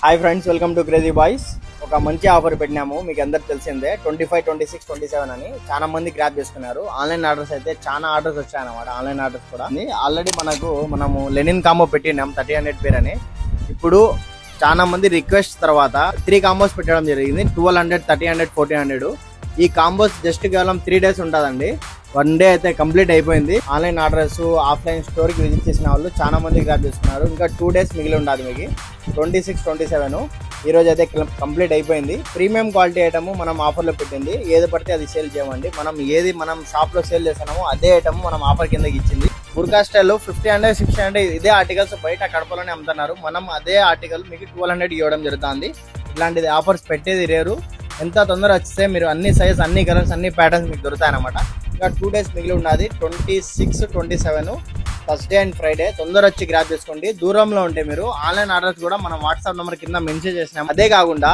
Hi friends, welcome to crazy boys. ఒక మంచి offer పెట్టినాము, మీకు అందరికి తెలిసిందే. 25, 26, 27 అని చాలా మంది గ్రాప్ చేసుకున్నారు. ఆన్లైన్ ఆర్డర్స్ అయితే చాలా ఆర్డర్స్ వచ్చాయన్నమాట. ఆన్లైన్ ఆర్డర్స్ కూడా ఆల్రెడీ మనము లెనిన్ కాంబో పెట్టినాం 3000 పేర్ అని. ఇప్పుడు చాలా మంది రిక్వెస్ట్ తర్వాత 3 కాంబోస్ పెట్టడం జరిగింది. 1200, 3000, 1400. ఈ కాంబోస్ జస్ట్ కేవలం 3 days ఉంటుందండి. 1 day అయితే కంప్లీట్ అయిపోయింది. ఆన్లైన్ ఆర్డర్స్ ఆఫ్లైన్ స్టోర్కి విజిట్ చేసిన వాళ్ళు చాలా మంది గ్రాప్ చేసుకున్నారు. ఇంకా 2 days మిగిలి ఉండాలి మీకు. 26, 27 ఈ రోజు అయితే కంప్లీట్ అయిపోయింది. ప్రీమియం క్వాలిటీ ఐటమ్ మనం ఆఫర్లో పెట్టింది. ఏది పడితే అది సేల్ చేయమండి. మనం షాప్లో సేల్ చేస్తున్నామో అదే ఐటమ్ మనం ఆఫర్ కిందకి ఇచ్చింది. బుర్కా స్టైల్ 500, 600 ఇదే ఆర్టికల్స్ బయట కడపలోనే అమ్ముతున్నారు. మనం అదే ఆర్టికల్ మీకు 1200 ఇవ్వడం జరుగుతుంది. ఇలాంటిది ఆఫర్స్ పెట్టేది రేరు. ఎంత తొందర వస్తే మీరు అన్ని సైజ్, అన్ని కలర్స్, అన్ని ప్యాటర్న్స్ మీకు దొరుకుతాయి అన్నమాట. ఇంకా 2 days మిగిలి ఉన్నది. 26, 27 థర్స్డే అండ్ ఫ్రైడే. తొందర వచ్చి గ్రాప్ చేసుకోండి. దూరంలో ఉంటే మీరు ఆన్లైన్ ఆర్డర్స్ కూడా మనం వాట్సాప్ నెంబర్ కింద మెన్షన్ చేసినాం. అదే కాకుండా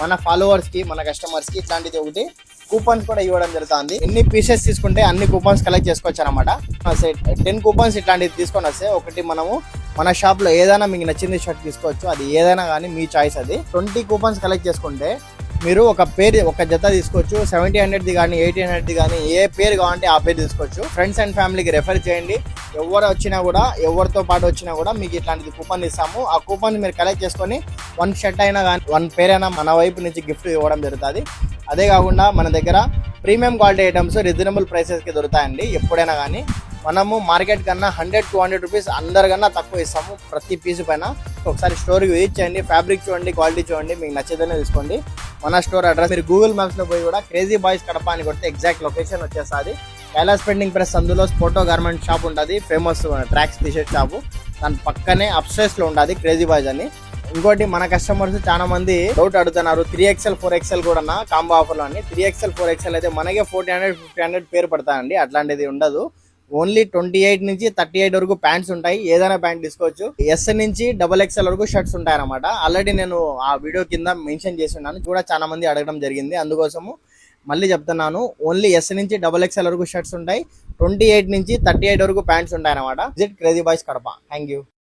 మన ఫాలోవర్స్ కి, మన కస్టమర్స్ కి ఇట్లాంటిది ఒకటి కూపన్స్ కూడా ఇవ్వడం జరుగుతుంది. ఎన్ని పీసెస్ తీసుకుంటే అన్ని కూపన్స్ కలెక్ట్ చేసుకోవచ్చు అనమాట. 10 కూపన్స్ ఇట్లాంటివి తీసుకొని వస్తే ఒకటి మనము మన షాప్ లో ఏదైనా మీకు నచ్చింది షర్ట్ తీసుకోవచ్చు. అది ఏదైనా కానీ మీ చాయిస్. అది 20 కూపన్స్ కలెక్ట్ చేసుకుంటే మీరు ఒక జత తీసుకోవచ్చు. 1700 కానీ 1800 కానీ ఏ పేరు కావాలంటే ఆ పేరు తీసుకోవచ్చు. ఫ్రెండ్స్ అండ్ ఫ్యామిలీకి రెఫర్ చేయండి. ఎవరితో పాటు వచ్చినా కూడా మీకు ఇట్లాంటి కూపన్ ఇస్తాము. ఆ కూపన్ మీరు కలెక్ట్ చేసుకొని 1 షర్ట్ అయినా కానీ 1 పేర్ అయినా మన వైపు నుంచి గిఫ్ట్ ఇవ్వడం జరుగుతుంది. అదే కాకుండా మన దగ్గర ప్రీమియం క్వాలిటీ ఐటమ్స్ రీజనబుల్ ప్రైసెస్కి దొరుకుతాయండి. ఎప్పుడైనా కానీ మనము మార్కెట్ కన్నా 100 to 200 రూపీస్ అందరికన్నా తక్కువ ఇస్తాము ప్రతి పీసు పైన. ఒకసారి స్టోర్కి విజిట్ చేయండి. ఫ్యాబ్రిక్ చూడండి, క్వాలిటీ చూడండి, మీకు నచ్చేదనే తీసుకోండి. మన స్టోర్ అడ్రస్ మీరు గూగుల్ మ్యాప్స్లో పోయి కూడా క్రేజీ బాయ్స్ కడప అని కొడితే ఎగ్జాక్ట్ లొకేషన్ వచ్చేస్తుంది. కైలాస్ ప్రింటింగ్ ప్రెస్ అందులో స్పోటో గార్మెంట్ షాప్ ఉంటుంది. Famous tracks T-shirt shop. దాని పక్కనే అప్స్టైర్స్లో ఉంటుంది క్రేజీ బాయ్స్ అని. ఇంకోటి మన కస్టమర్స్ చాలా మంది డౌట్ అడుగుతున్నారు. 3XL, 4XL కూడా కాంబో ఆఫర్లో అండి. 3XL, 4XL అయితే మనకే 1400, 1500 పేరు పడతాయండి. అట్లాంటిది ఉండదు. ఓన్లీ 28 నుంచి 38 వరకు ప్యాంట్స్ ఉంటాయి. ఏదైనా ప్యాంట్ తీసుకోవచ్చు. S నుంచి XXL వరకు షర్ట్స్ ఉంటాయి అనమాట. ఆల్రెడీ నేను ఆ వీడియో కింద మెన్షన్ చేసి ఉన్నాను. కూడా చాలా మంది అడగడం జరిగింది. అందుకోసము మళ్ళీ చెప్తున్నాను. ఓన్లీ S నుంచి XXL వరకు షర్ట్స్ ఉంటాయి. 28 నుంచి 38 వరకు ప్యాంట్స్ ఉంటాయి అనమాట. Visit crazy boys Kadapa. Thank you.